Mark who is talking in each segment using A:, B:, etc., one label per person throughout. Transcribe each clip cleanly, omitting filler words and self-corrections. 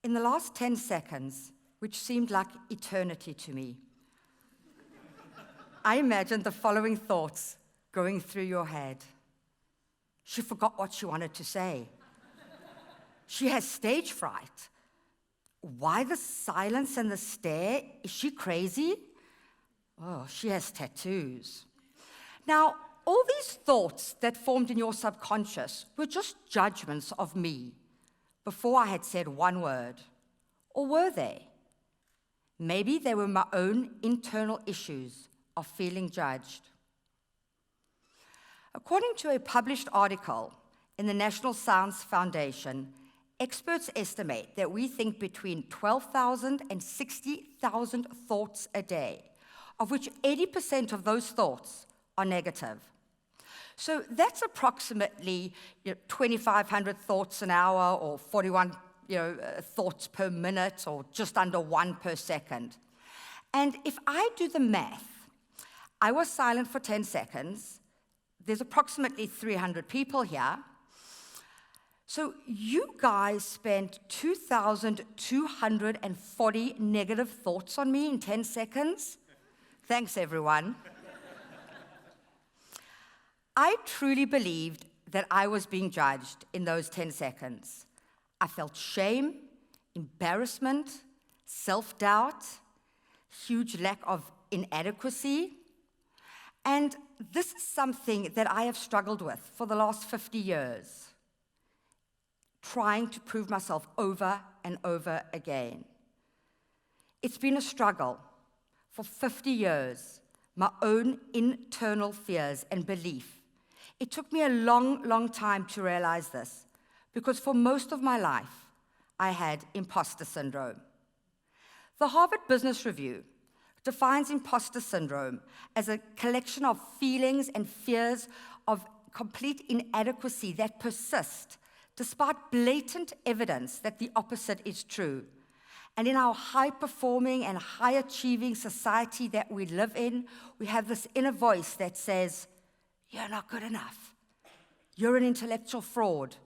A: In the last 10 seconds, which seemed like eternity to me, I imagined the following thoughts going through your head. She forgot what she wanted to say. She has stage fright. Why the silence and the stare? Is she crazy? Oh, she has tattoos. Now, all these thoughts that formed in your subconscious were just judgments of me before I had said one word. Or were they? Maybe they were my own internal issues of feeling judged. According to a published article in the National Science Foundation, experts estimate that we think between 12,000 and 60,000 thoughts a day, of which 80% of those thoughts are negative. So that's approximately 2,500 thoughts an hour, or 41 thoughts per minute, or just under 1 per second. And if I do the math, I was silent for 10 seconds. There's approximately 300 people here. So you guys spent 2,240 negative thoughts on me in 10 seconds. Thanks, everyone. I truly believed that I was being judged in those 10 seconds. I felt shame, embarrassment, self-doubt, huge lack of inadequacy. And this is something that I have struggled with for the last 50 years, trying to prove myself over and over again. It's been a struggle for 50 years, my own internal fears and belief. It took me a long, long time to realize this, because for most of my life, I had imposter syndrome. The Harvard Business Review defines imposter syndrome as a collection of feelings and fears of complete inadequacy that persist despite blatant evidence that the opposite is true. And in our high-performing and high-achieving society that we live in, we have this inner voice that says, "You're not good enough. You're an intellectual fraud."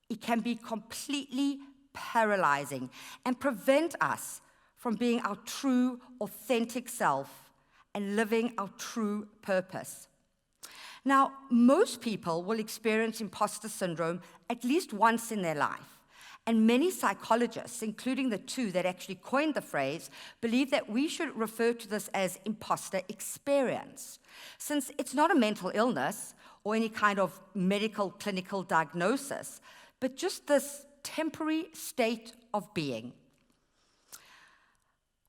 A: It can be completely paralyzing and prevent us from being our true, authentic self and living our true purpose. Now, most people will experience imposter syndrome at least once in their life. And many psychologists, including the two that actually coined the phrase, believe that we should refer to this as imposter experience, since it's not a mental illness or any kind of medical clinical diagnosis, but just this temporary state of being.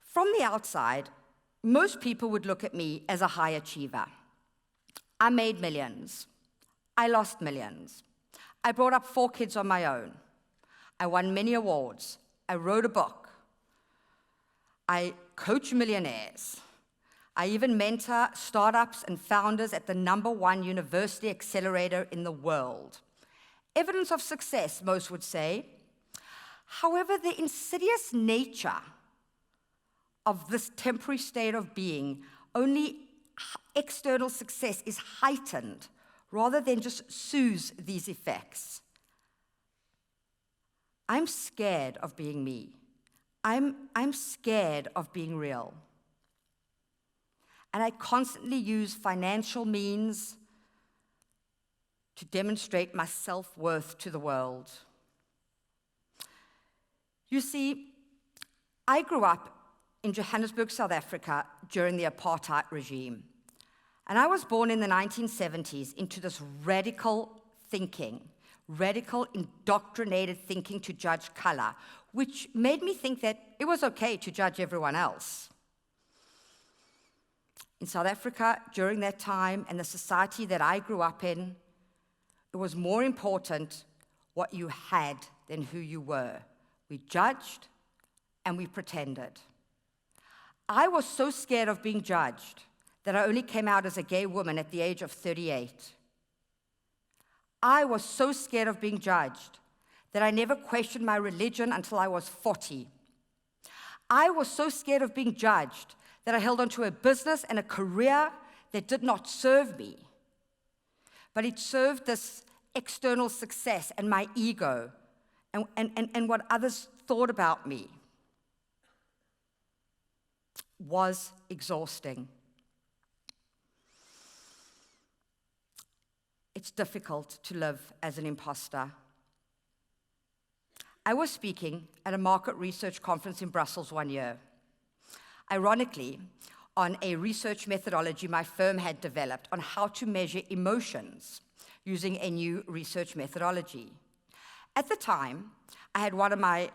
A: From the outside, most people would look at me as a high achiever. I made millions. I lost millions. I brought up 4 kids on my own. I won many awards. I wrote a book. I coach millionaires. I even mentor startups and founders at the #1 university accelerator in the world. Evidence of success, most would say. However, the insidious nature of this temporary state of being, only external success is heightened rather than just soothes these effects. I'm scared of being me. I'm scared of being real. And I constantly use financial means to demonstrate my self-worth to the world. You see, I grew up in Johannesburg, South Africa, during the apartheid regime. And I was born in the 1970s into this radical thinking, radical indoctrinated thinking to judge color, which made me think that it was okay to judge everyone else. In South Africa, during that time, and the society that I grew up in, it was more important what you had than who you were. We judged and we pretended. I was so scared of being judged that I only came out as a gay woman at the age of 38. I was so scared of being judged that I never questioned my religion until I was 40. I was so scared of being judged that I held onto a business and a career that did not serve me, but it served this external success and my ego and what others thought about me was exhausting. It's difficult to live as an imposter. I was speaking at a market research conference in Brussels one year, ironically, on a research methodology my firm had developed on how to measure emotions using a new research methodology. At the time, I had one of my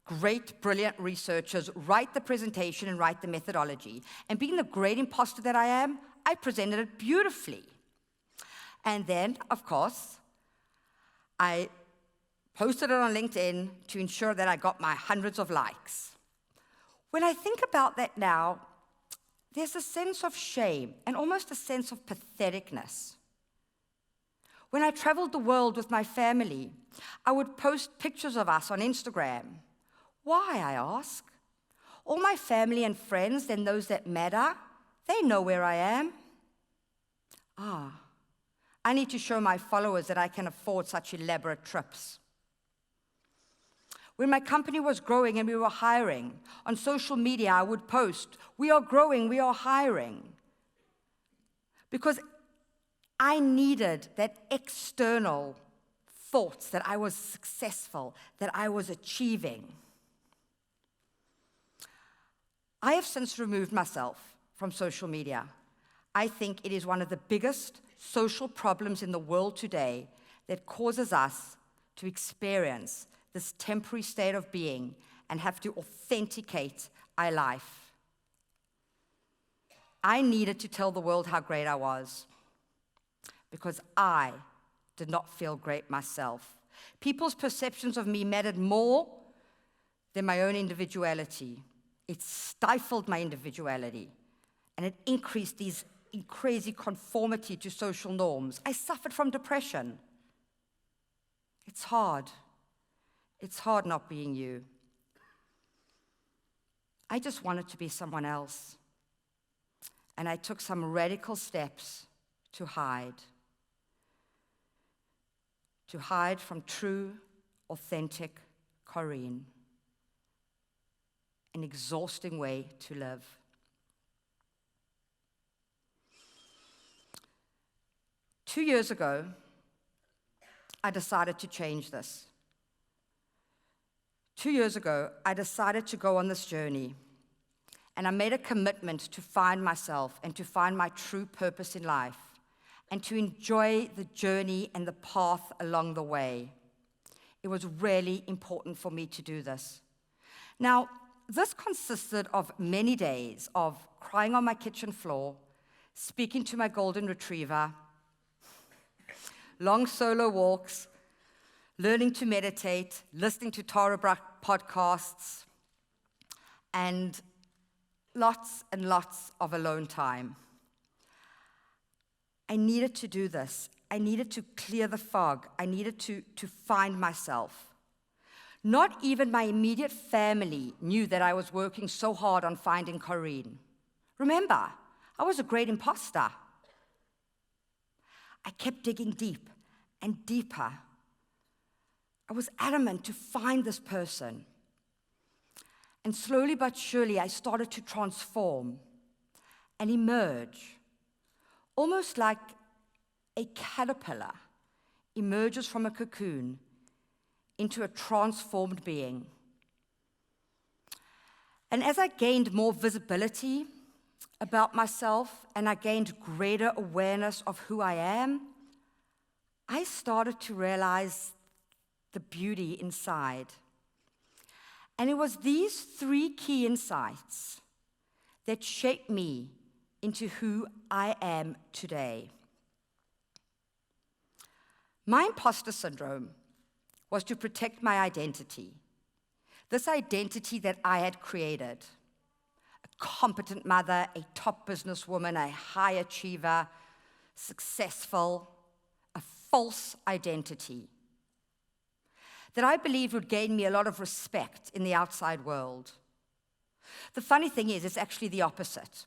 A: great, brilliant researchers write the presentation and write the methodology. And being the great imposter that I am, I presented it beautifully. And then, of course, I posted it on LinkedIn to ensure that I got my hundreds of likes. When I think about that now, there's a sense of shame and almost a sense of patheticness. When I traveled the world with my family, I would post pictures of us on Instagram. Why, I ask? All my family and friends, and those that matter, they know where I am. I need to show my followers that I can afford such elaborate trips. When my company was growing and we were hiring, on social media I would post, "We are growing, we are hiring." Because I needed that external thoughts that I was successful, that I was achieving. I have since removed myself from social media. I think it is one of the biggest social problems in the world today that causes us to experience this temporary state of being and have to authenticate our life. I needed to tell the world how great I was because I did not feel great myself. People's perceptions of me mattered more than my own individuality. It stifled my individuality, and it increased these crazy conformity to social norms. I suffered from depression. It's hard. It's hard not being you. I just wanted to be someone else. And I took some radical steps to hide. To hide from true, authentic Corrine. An exhausting way to live. Two years ago, I decided to change this. 2 years ago, I decided to go on this journey, and I made a commitment to find myself and to find my true purpose in life, and to enjoy the journey and the path along the way. It was really important for me to do this. Now, this consisted of many days of crying on my kitchen floor, speaking to my golden retriever, long solo walks, learning to meditate, listening to Tara Brach podcasts, and lots of alone time. I needed to do this. I needed to clear the fog. I needed to find myself. Not even my immediate family knew that I was working so hard on finding Corrine. Remember, I was a great imposter. I kept digging deep and deeper. I was adamant to find this person. And slowly but surely, I started to transform and emerge, almost like a caterpillar emerges from a cocoon into a transformed being. And as I gained more visibility about myself and I gained greater awareness of who I am, I started to realize the beauty inside. And it was these 3 key insights that shaped me into who I am today. My imposter syndrome was to protect my identity, this identity that I had created. A competent mother, a top businesswoman, a high achiever, successful, a false identity that I believed would gain me a lot of respect in the outside world. The funny thing is, it's actually the opposite.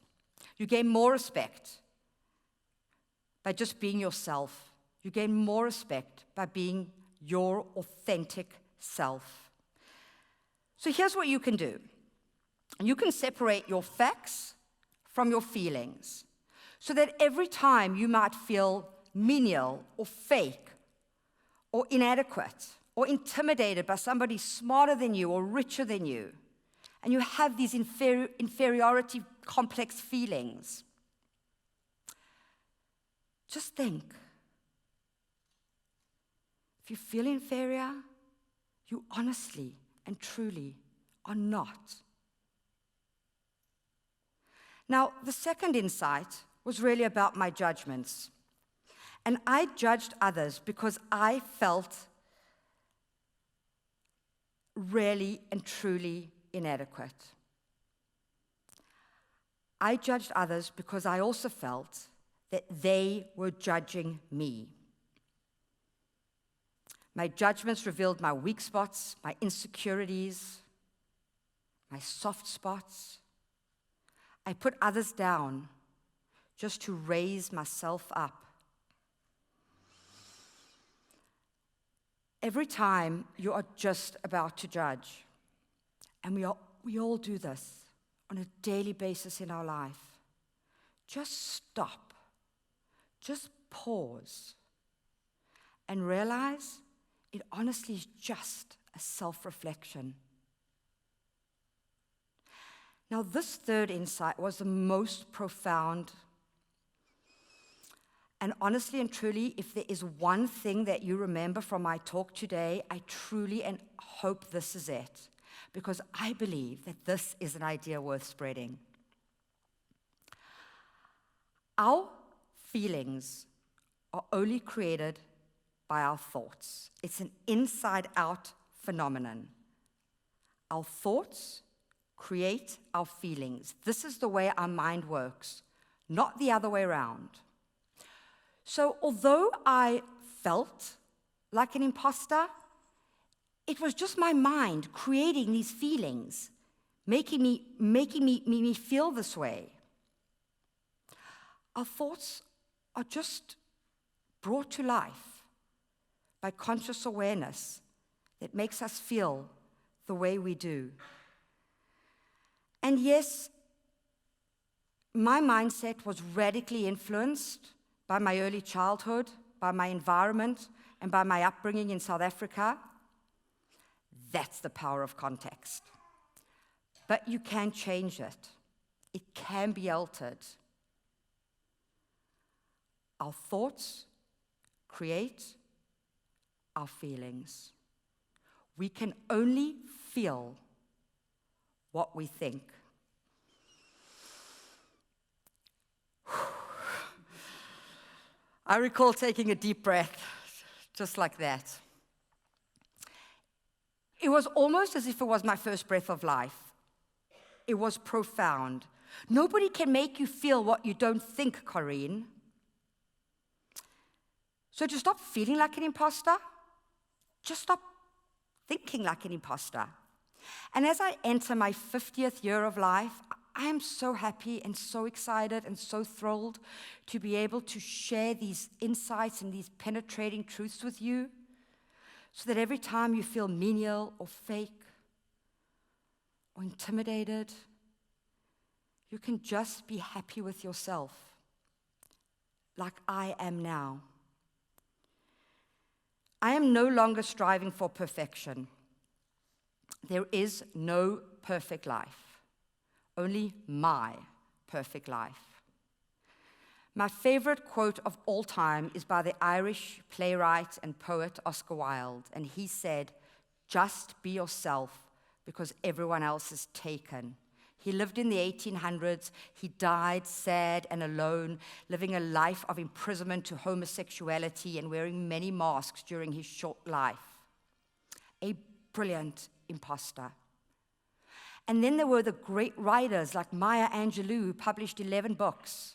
A: You gain more respect by just being yourself. You gain more respect by being your authentic self. So here's what you can do. You can separate your facts from your feelings, so that every time you might feel menial or fake or inadequate or intimidated by somebody smarter than you or richer than you, and you have these inferiority complex feelings, just think. If you feel inferior, you honestly and truly are not. Now, the second insight was really about my judgments. And I judged others because I felt really and truly inadequate. I judged others because I also felt that they were judging me. My judgments revealed my weak spots, my insecurities, my soft spots. I put others down just to raise myself up. Every time you are just about to judge, and we all do this on a daily basis in our life, just stop, just pause, and realize it honestly is just a self-reflection. Now, this third insight was the most profound. And honestly and truly, if there is one thing that you remember from my talk today, I truly and hope this is it, because I believe that this is an idea worth spreading. Our feelings are only created by our thoughts. It's an inside-out phenomenon. Our thoughts create our feelings. This is the way our mind works, not the other way around. So although I felt like an imposter, it was just my mind creating these feelings, making me feel this way. Our thoughts are just brought to life by conscious awareness that makes us feel the way we do. And yes, my mindset was radically influenced by my early childhood, by my environment, and by my upbringing in South Africa. That's the power of context. But you can change it. It can be altered. Our thoughts create our feelings. We can only feel what we think. I recall taking a deep breath, just like that. It was almost as if it was my first breath of life. It was profound. Nobody can make you feel what you don't think, Corrine. So to stop feeling like an imposter, just stop thinking like an imposter. And as I enter my 50th year of life, I am so happy and so excited and so thrilled to be able to share these insights and these penetrating truths with you, so that every time you feel menial or fake or intimidated, you can just be happy with yourself, like I am now. I am no longer striving for perfection. There is no perfect life, only my perfect life. My favorite quote of all time is by the Irish playwright and poet Oscar Wilde, and he said, "Just be yourself because everyone else is taken." He lived in the 1800s. He died sad and alone, living a life of imprisonment to homosexuality and wearing many masks during his short life. A brilliant imposter. And then there were the great writers like Maya Angelou, who published 11 books.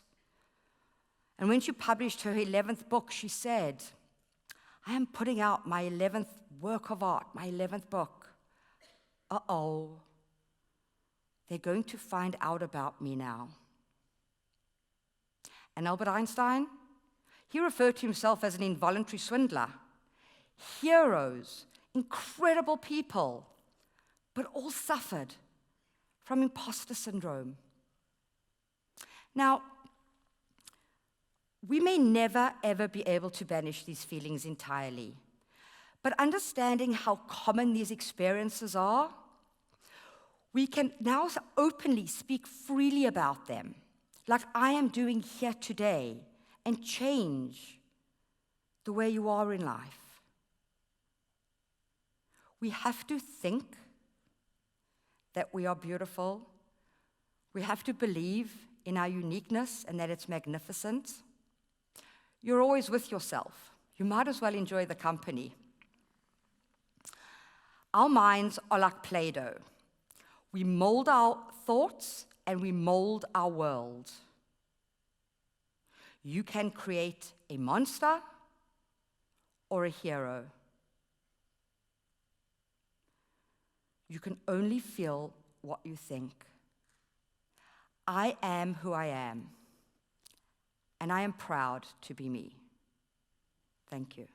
A: And when she published her 11th book, she said, "I am putting out my 11th work of art, my 11th book. Uh-oh, they're going to find out about me now." And Albert Einstein, he referred to himself as an involuntary swindler. Heroes, incredible people, but all suffered from imposter syndrome. Now, we may never, ever be able to banish these feelings entirely, but understanding how common these experiences are, we can now openly speak freely about them, like I am doing here today, and change the way you are in life. We have to think that we are beautiful. We have to believe in our uniqueness and that it's magnificent. You're always with yourself. You might as well enjoy the company. Our minds are like Play-Doh. We mold our thoughts and we mold our world. You can create a monster or a hero. You can only feel what you think. I am who I am, and I am proud to be me. Thank you.